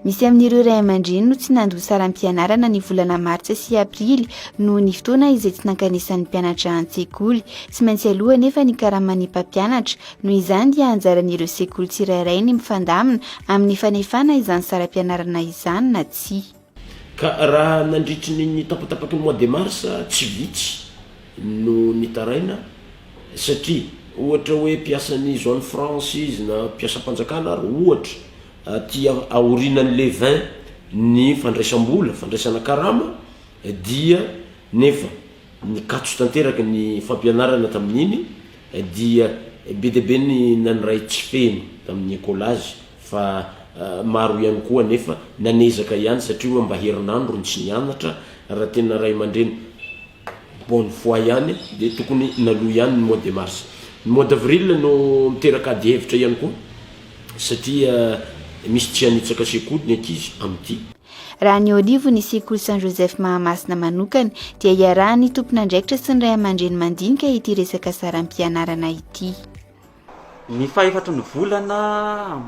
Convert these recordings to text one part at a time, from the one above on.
misy amin'ireo ray aman-dreny no tsy nandoa saram-pianarana ny volana martsa sy aprily no ny fotoana izay tsy nankanesan'ny mpianatra an-tsekoly. Tsy maintsy aloha nefa ny karaman'ny mpampianatra noho izany dia anjaran'ireo sekoly tsirairay ny mifandamina amin'ny fanefana izany saram-pianarana izany na tsy. Ka raha nandritry ny tapatapaky ny mois de mars tsy vitsy no nitaraina satria ohatra hoe mpiasan'ny zone France izy na mpiasa mpanjakana ary ohatra tia aorinan'le 20 ny fandraisam-bola fandraisana karama dia nefa nikatso tanteraky ny fampianarana tamin'iny dia be debe ny naniray tsy feno tamin'ny écolage fa maro ihany koa nefa nanezaka ihany satria hoe mba herinandro ny tsy nianatra raha tena ray aman-dreny bonne foi ihany dia tokony naloha ihany ny mois de mars. Ny mois d'avril no miteraka ady hevitra ihany koa satria misy tsy hanitsaka sekoly ny ankizy amin'ity. Raha ny olivo ny sekoly Saint Joseph Mahamasina manokana dia iarahany tompon'andraikitra sy ny ray aman-dreny mandinika ity resaka saram-pianarana ity. Ny fahaefatra ny volana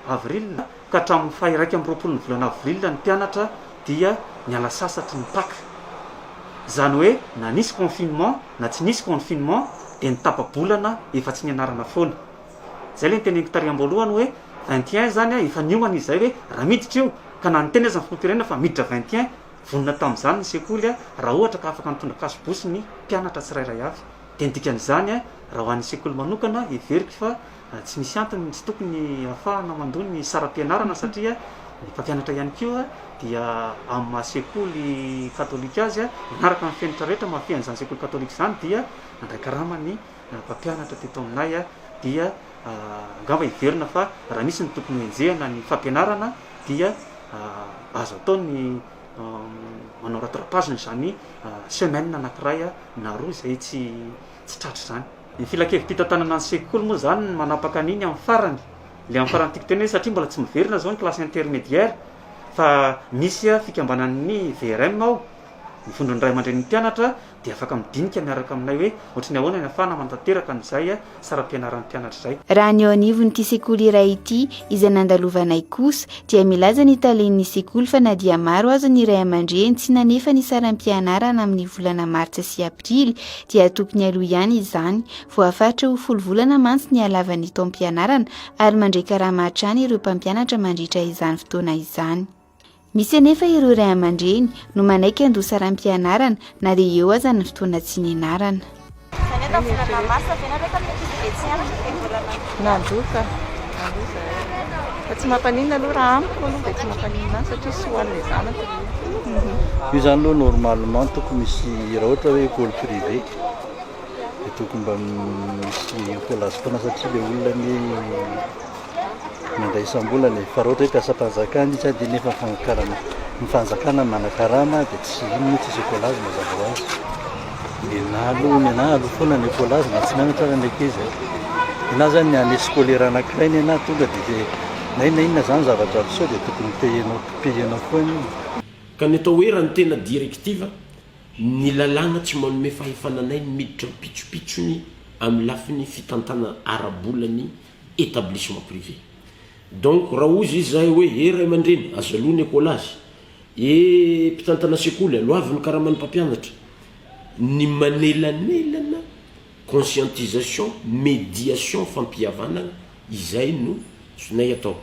avril ka hatramin'ny fahiraika amby roapolo ny volana avril ny mpianatra dia niala sasatra ny Pâques. Zany hoe na nisy confinement na tsy nisy confinement dia nitapa-bolana efa tsy nianarana foana. Zay le niteneniko tariam-boalohany hoe 21 zany efa niomana izay hoe raha miditra eo ka na niteny aza ny filoham-pirenena fa miditra 21 vonona tamin'izany ny sekoly raha ohatra ka afaka nitondra kasobosy ny mpianatra tsirairay avy. Dia ny dikan'izany raha ho an'ny sekoly manokana everiko fa tsy misy antony tsy tokony ahafahana mandony ny saram-pianarana satria ny mpampianatra ihany koa dia amin'ny maha-sekoly katolika azy manaraka amin'ny fianatra rehetra mahafian'izany sekoly katolika izany dia nandray karama ny mpampianatra teto aminay dia angamba iverina fa raha misy ny tokony enjehana ny fampianarana dia azo atao ny manao rattrapage zany semaine anankiray na roa izay tsy tratra zany. Ny filakevim-pitantanana ny sekoly moa zany manapaka an'iny amin'ny farany le amin'ny farany tiako teny hoe satria mbola tsy miverina zao ny classe intermédiaire fa misy fikambanan'ny VRM ao ny fondron'ny ray aman-dren'ny mpianatra dia afaka midinika miaraka aminay hoe ohatrany ahoana ny ahafahana mantanteraka n'izay saram-pianaran'ny mpianatra izay. Raha ny eo anivon'ity sekoly iray ity izay nandalovanay kosa dia milaza ny talen'ny sekoly fa na dia maro aza ny ray aman-dreny tsy nanefa ny saram-pianarana amin'ny volana martsa sy aprily dia tokony aloha ihany izany voafaritra ho 10 volana mantsy ny halavan'ny taom-pianarana ary mandray karama hatrany ireo mpampianatra mandritra izany fotoana izany. Misy anefa ireo ray aman-dreny no manaiky handoa saram-pianarana na dia eo aza ny fotoana tsy nianarana. Nandoka fa tsy mampanina aloha raha amiko aloha dia tsy mampanina satria sy hoan'ilay zanaka. Io zany aloha normalement tokony misy raha ohatra hoe école privé dia tokony mba misy école foana satria ilay olona mandray isam-bolana fa raha ohatra hoe mpiasam-panjakana izy dia nefa ny fanjakana mana-karama dia tsy inona tsy écolage mazava ho azy. Mianalo foana ny écolage na tsy mianatra ny ankizy. Na zany any scolaire anankiray ny ana tonga dia na inona zany zavatra abisao dia tokony payenao foana. Ka ny atao hoe raha ny tena directive ny lalàna tsy manome fahefananay ny miditra pitsopitsony amin'ny lafiny fitantana ara-bolany établissement privé. Donc raha ozy izy zahay hoe ray aman-dreny azalohany écolage mpitantana sekoly aloavy ny karaman'ny mpampianatra ny manelanelana conscientisation médiation fampihavanana izay no sonay atao.